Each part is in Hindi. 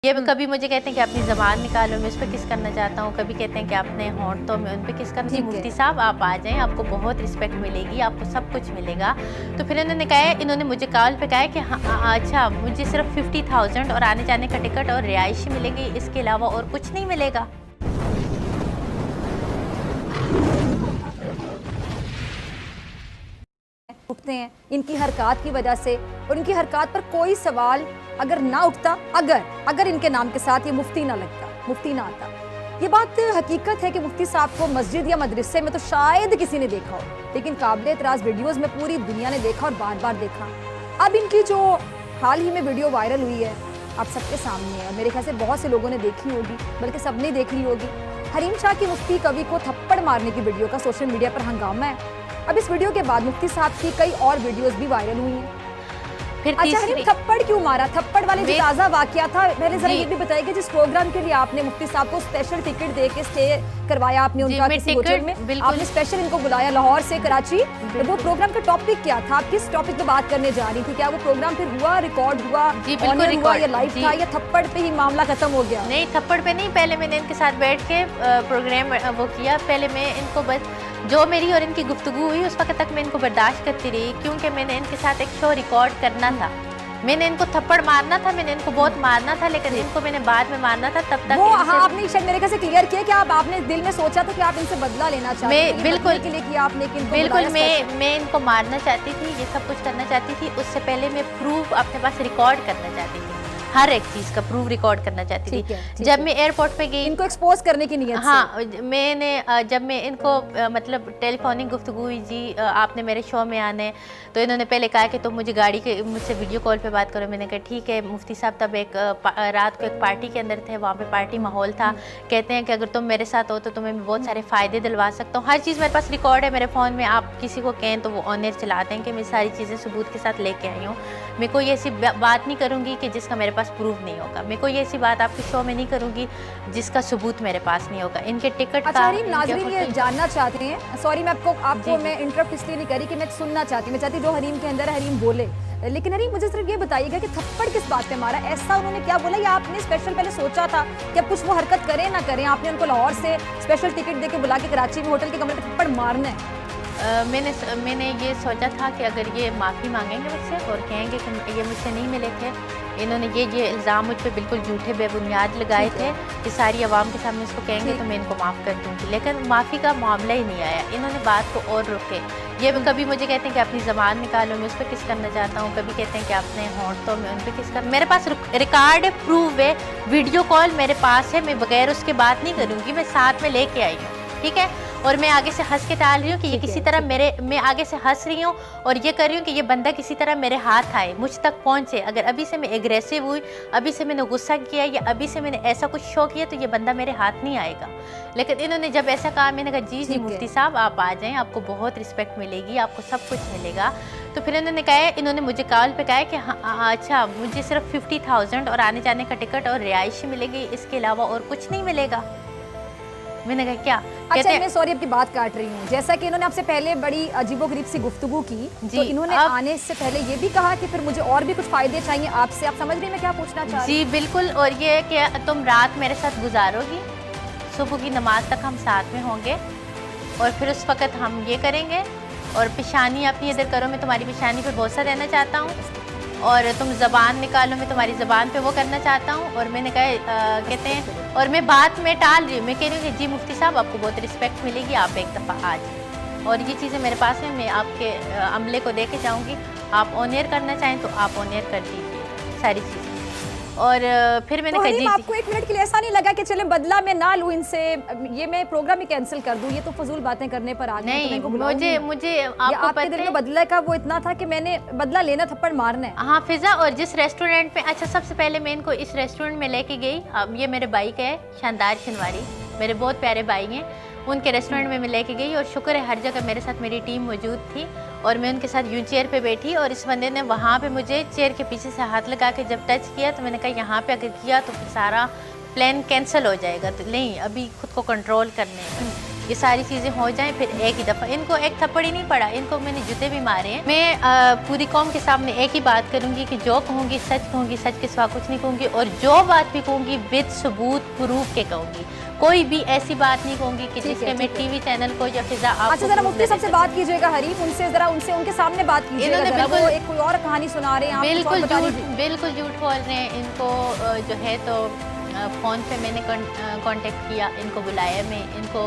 ये कभी मुझे कहते हैं कि अपनी ज़बान निकालो, मैं उस पर किस करना चाहता हूँ। कभी कहते हैं कि अपने होंठ तो मैं उन पर किस करना। जी मुफ्ती साहब आप आ जाएं, आपको बहुत रिस्पेक्ट मिलेगी, आपको सब कुछ मिलेगा। तो फिर इन्होंने कहा, इन्होंने मुझे कॉल पे कहा कि हाँ अच्छा मुझे सिर्फ 50,000 और आने जाने का टिकट और रिहाइश मिलेगी, इसके अलावा और कुछ नहीं मिलेगा। उठते हैं इनकी हरकत की वजह से, और इनकी हरकत पर कोई सवाल अगर ना उठता, अगर इनके नाम के साथ ये मुफ्ती ना लगता, मुफ्ती ना आता। ये बात हकीकत है कि मुफ्ती साहब को मस्जिद या मदरसे में तो शायद किसी ने देखा हो, लेकिन काबिल एतराज़ वीडियोस में पूरी दुनिया ने देखा और बार बार देखा। अब इनकी जो हाल ही में वीडियो वायरल हुई है आप सबके सामने है, मेरे ख्याल से बहुत से लोगों ने देखी होगी, बल्कि सबने देख ली होगी। हरीम शाह की मुफ्ती कवि को थप्पड़ मारने की वीडियो का सोशल मीडिया पर हंगामा है। अब इस वीडियो के बाद मुफ्ती साहब की कई और वीडियोस भी वायरल हुई हैं। फिर अच्छा हरीम, थप्पड़ क्यों मारा? थप्पड़ वाले जो ताज़ा वाकया था, पहले जरा ये भी बताइए कि जिस प्रोग्राम के लिए आपने मुफ्ती साहब को स्पेशल टिकट दे के स्टे करवाया आपने उनका किसी होटल में, आपने स्पेशल इनको बुलाया लाहौर से कराची, तो वो प्रोग्राम का टॉपिक क्या था? आप किस टॉपिक पे बात करने जा रही थी? क्या वो प्रोग्राम फिर हुआ, रिकॉर्ड हुआ, ऑनर हुआ या लाइव था, या थप्पड़ पे ही मामला खत्म हो गया? नहीं, थप्पड़ पे नहीं, पहले मैंने इनके साथ बैठ के प्रोग्राम वो किया। पहले मैं इनको बस जो मेरी और इनकी गुफ्तगू हुई उस वक्त तक मैं इनको बर्दाश्त करती रही, क्योंकि मैंने इनके साथ एक शो रिकॉर्ड करना था। मैंने इनको थप्पड़ मारना था, मैंने इनको बहुत मारना था, लेकिन इनको मैंने बाद में मारना था। तब तक वो हाँ, आपने शायद मेरे ख्याल से क्लियर किया कि आपने दिल में सोचा था कि आप इनसे बदला लेना चाहती थी, बिल्कुल के लिए किया आपने, बिल्कुल मैं इनको मारना चाहती थी, ये सब कुछ करना चाहती थी। उससे पहले मैं प्रूफ अपने पास रिकॉर्ड करना चाहती थी, हर एक चीज़ का प्रूफ रिकॉर्ड करना चाहती थी। जब मैं एयरपोर्ट पे गई, इनको एक्सपोज करने की नियत से। हाँ, मैंने जब मैं इनको मतलब टेलीफोनिक गुफ्तगू हुई, जी आपने मेरे शो में आने, तो इन्होंने पहले कहा कि तुम मुझे गाड़ी के मुझसे वीडियो कॉल पे बात करो। मैंने कहा ठीक है। मुफ्ती साहब तब एक रात को एक पार्टी के अंदर थे, वहाँ पे पार्टी माहौल था। कहते हैं कि अगर तुम मेरे साथ हो तो तुम्हें मैं बहुत सारे फ़ायदे दिलवा सकता हूँ, हर चीज़ मेरे पास रिकॉर्ड है मेरे फ़ोन में। आप किसी को कहें तो वो ऑनर चलाते हैं कि मैं सारी चीज़ें सबूत के साथ लेके आई हूँ। मैं कोई ऐसी बात नहीं करूँगी कि जिसका मेरे पास प्रूफ नहीं होगा। मैं कोई ऐसी बात आपके शो में नहीं करूँगी जिसका सबूत मेरे पास नहीं होगा। इनके टिकट का नाज़रीन ये जानना चाहते हैं, सॉरी मैं आपको मैं इंटरप्ट इसलिए नहीं करी कि मैं सुनना चाहती, मैं चाहती जो हरीम के अंदर है हरीम बोले, लेकिन हरीम मुझे सिर्फ ये बताइएगा कि थप्पड़ किस बात पे मारा? ऐसा उन्होंने क्या बोला, या आपने स्पेशल पहले सोचा था कि अब कुछ वो हरकत करें ना करें, आपने उनको लाहौर से स्पेशल टिकट दे के बुला के कराची में होटल के कमरे में थप्पड़ मारना है? मैंने ये सोचा था कि अगर ये माफ़ी मांगेंगे मुझसे और कहेंगे कि ये मुझसे नहीं मिले थे, इन्होंने ये इल्ज़ाम मुझ पे बिल्कुल झूठे बेबुनियाद लगाए थे कि सारी आवाम के सामने इसको कहेंगे तो मैं इनको माफ़ कर दूँगी, लेकिन माफ़ी का मामला ही नहीं आया। इन्होंने बात को और रोके। ये कभी मुझे कहते हैं कि अपनी ज़बान निकालो, मैं उस पर किस करना चाहता हूँ। कभी कहते हैं कि अपने होंठ तो मैं उन पर किस कर। मेरे पास रिकॉर्ड है, प्रूफ है, वीडियो कॉल मेरे पास है। मैं बगैर उसके बात नहीं करूँगी, मैं साथ में लेके आई हूँ, ठीक है। और मैं आगे से हंस के टाल रही हूँ कि ये किसी तरह मैं आगे से हंस रही हूँ और ये कर रही हूँ कि ये बंदा किसी तरह मेरे हाथ आए, मुझ तक पहुँचे। अगर अभी से मैं एग्रेसिव हुई, अभी से मैंने गुस्सा किया या अभी से मैंने ऐसा कुछ शो किया तो ये बंदा मेरे हाथ नहीं आएगा। लेकिन इन्होंने जब ऐसा कहा, मैंने कहा जी मुफ्ती साहब आप आ जाएं, आपको बहुत रिस्पेक्ट मिलेगी, आपको सब कुछ मिलेगा। तो फिर इन्होंने कहा, इन्होंने मुझे कॉल पे कहा कि हाँ अच्छा मुझे सिर्फ 50,000 और आने जाने का टिकट और रिहाइश मिलेगी, इसके अलावा और कुछ नहीं मिलेगा। मैंने कहा क्या? अच्छा मैं सॉरी आपकी बात काट रही हूँ, जैसा कि इन्होंने आपसे पहले बड़ी अजीबोगरीब सी गुफ्तगू की, तो इन्होंने आने से पहले ये भी कहा कि फिर मुझे और भी कुछ फायदे चाहिए आपसे। आप समझ रही हैं मैं क्या पूछना चाह रही हूँ? जी बिल्कुल। और ये कि तुम रात मेरे साथ गुजारोगी, सुबह की नमाज तक हम साथ में होंगे और फिर उस वक़्त हम ये करेंगे। और पेशानी अपनी इधर करो, मैं तुम्हारी पेशानी पर बोसा रहना चाहता हूँ, और तुम ज़बान निकालो, मैं तुम्हारी ज़बान पे वो करना चाहता हूँ। और मैंने कहा कहते हैं, और मैं बात में टाल रही हूँ, मैं कह रही हूँ कि जी मुफ्ती साहब आपको बहुत रिस्पेक्ट मिलेगी, आप एक दफ़ा आज, और ये चीज़ें मेरे पास हैं, मैं आपके अमले को दे के जाऊँगी, आप ऑनर करना चाहें तो आप ऑनर कर दीजिए सारी चीज़ें। और फिर मैंने कहा जी आपको एक मिनट के लिए ऐसा नहीं लगा कि चले बदला मैं ना लूँ इनसे, ये मैं प्रोग्राम ही कैंसिल कर दूँ, ये तो फजूल बातें करने पर आ गए? नहीं, मुझे आपको आपके दिल में बदला का वो इतना था कि मैंने बदला लेना, थप्पड़ मारना है। हाँ फिजा, और जिस रेस्टोरेंट में, अच्छा सबसे पहले मैं इनको इस रेस्टोरेंट में लेके गई। अब ये मेरे भाई का है, शानदार शनवारी, मेरे बहुत प्यारे भाई हैं, उनके रेस्टोरेंट में मैं लेके गई। और शुक्र है हर जगह मेरे साथ मेरी टीम मौजूद थी और मैं उनके साथ यूं चेयर पे बैठी, और इस बंदे ने वहाँ पे मुझे चेयर के पीछे से हाथ लगा के जब टच किया तो मैंने कहा यहाँ पे अगर किया तो फिर सारा प्लान कैंसिल हो जाएगा, तो नहीं अभी खुद को कंट्रोल करने ये सारी चीज़ें हो जाएं, फिर एक ही दफ़ा। इनको एक थप्पड़ ही नहीं पड़ा, इनको मैंने जूते भी मारे हैं। मैं पूरी कौम के सामने एक ही बात करूँगी कि जो कहूँगी सच के सिवा कुछ नहीं कहूँगी, और जो बात भी कहूँगी विद सबूत प्रूफ के कहूँगी। कोई भी ऐसी बात नहीं कहूँगी कि जिसके मैं टीवी चैनल को या फिजा आप। अच्छा जरा मुफ्ती साहब से बात कीजिएगा हरीफ, उनसे जरा उनके सामने बात कीजिएगा। इन्होंने वो एक कोई और कहानी सुना रहे हैं, बिल्कुल झूठ बोल रहे हैं। इनको जो है तो फ़ोन पे मैंने कांटेक्ट किया, इनको बुलाया, मैं इनको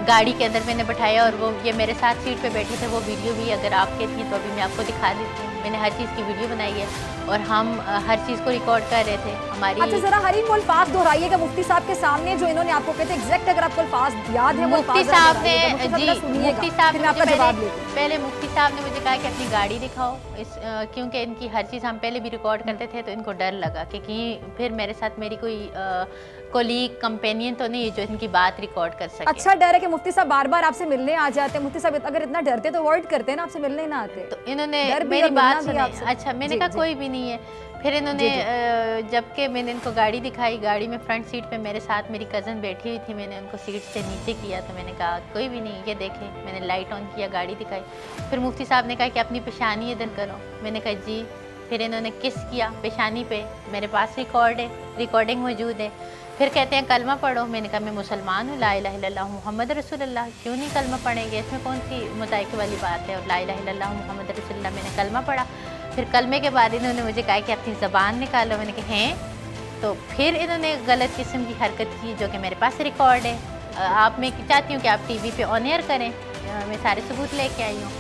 गाड़ी के अंदर मैंने बैठाया और वो ये मेरे साथ सीट पे बैठे थे। वो वीडियो भी अगर आपके थी तो अभी मैं आपको दिखा देती हूँ। मैंने हर चीज़ की वीडियो बनाई है और हम हर चीज़ को रिकॉर्ड कर रहे थे हमारी। अच्छा जरा हरीम वो अल्फाज दोहराइएगा मुफ्ती साहब के सामने जो इन्होंने आपको कहते एग्जैक्ट, अगर आपको अल्फाज याद है। मुफ्ती साहब ने पहले मुफ्ती साहब ने मुझे कहा कि अपनी गाड़ी दिखाओ, क्योंकि इनकी हर चीज़ हम पहले भी रिकॉर्ड करते थे तो इनको डर लगा कि फिर मेरे साथ मेरी कोई कोलीग कंपेनियन तो नहीं है जो इनकी बात रिकॉर्ड कर सके। अच्छा डर है कि मुफ्ती साहब बार बार आपसे मिलने आ जाते हैं। मुफ्ती साहब अगर इतना डरते तो अवॉइड करते हैं ना, आपसे मिलने ना आते। तो इन्होंने मेरी बात सुनी। अच्छा मैंने कहा कोई भी नहीं है। फिर इन्होंने जबकि मैंने इनको गाड़ी दिखाई, गाड़ी में फ्रंट सीट पे मेरे साथ मेरी कज़न बैठी हुई थी, मैंने उनको सीट से नीचे किया तो मैंने कहा कोई भी नहीं, ये देखें। मैंने लाइट ऑन किया, गाड़ी दिखाई। फिर मुफ्ती साहब ने कहा कि अपनी पेशानी इधर करो, मैंने कहा जी। फिर इन्होंने किस किया पेशानी पे, मेरे पास रिकॉर्डिंग मौजूद है। फिर कहते हैं कलमा पढ़ो, मैंने कहा मैं मुसलमान हूँ, ला इलाहा इल्लल्लाह मुहम्मद रसूलुल्लाह, क्यों नहीं कलमा पढ़ेंगे, इसमें कौन सी मुताइके वाली बात है। और ला इलाहा इल्लल्लाह मुहम्मद रसूलुल्लाह मैंने कलमा पढ़ा। फिर कलमे के बाद इन्होंने मुझे कहा कि अपनी ज़बान निकालो, मैंने कहा हैं। तो फिर इन्होंने गलत किस्म की हरकत की जो कि मेरे पास रिकॉर्ड है। आप मैं चाहती हूँ कि आप टीवी पे ऑन एयर करें, मैं सारे सबूत लेके आई हूँ।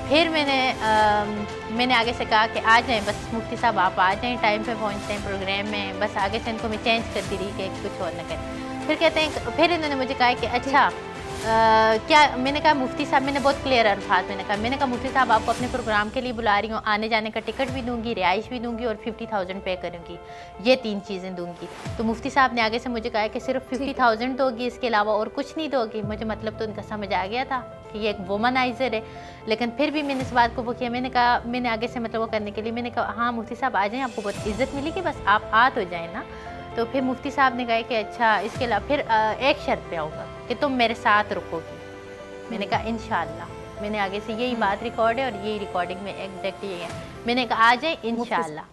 फिर मैंने आगे से कहा कि आ जाएं, बस मुफ्ती साहब आप आ जाएं, टाइम पे पहुँचते हैं प्रोग्राम में। बस आगे से इनको मैं चेंज करती रही कि कुछ और न करें। फिर कहते हैं, फिर इन्होंने मुझे कहा कि अच्छा क्या, मैंने कहा मुफ्ती साहब, मैंने बहुत क्लियर अल्फाज मैंने कहा मुफ्ती साहब आपको अपने प्रोग्राम के लिए बुला रही हूँ, आने जाने का टिकट भी दूंगी, रिहाइश भी दूंगी और 50,000 पे करूँगी, ये 3 चीज़ें दूंगी। तो मुफ्ती साहब ने आगे से मुझे कहा कि सिर्फ 50,000 दोगी, इसके अलावा और कुछ नहीं दोगी। मुझे मतलब तो उनका समझ आ गया था कि ये एक वुमनाइजर है, लेकिन फिर भी मैंने इस बात को वो किया। मैंने कहा, मैंने आगे से मतलब वो करने के लिए मैंने कहा हाँ मुफ्ती साहब आ जाएँ, आपको बहुत इज्जत मिलेगी, बस आप आ तो जाए ना। तो फिर मुफ्ती साहब ने कहा कि अच्छा इसके अलावा फिर एक शर्त पे आऊँगा कि तुम मेरे साथ रुकोगी। मैंने कहा इंशाअल्लाह। मैंने आगे से यही बात रिकॉर्ड है और यही रिकॉर्डिंग में एग्जैक्ट यही है। मैंने कहा आ जाए इंशाअल्लाह।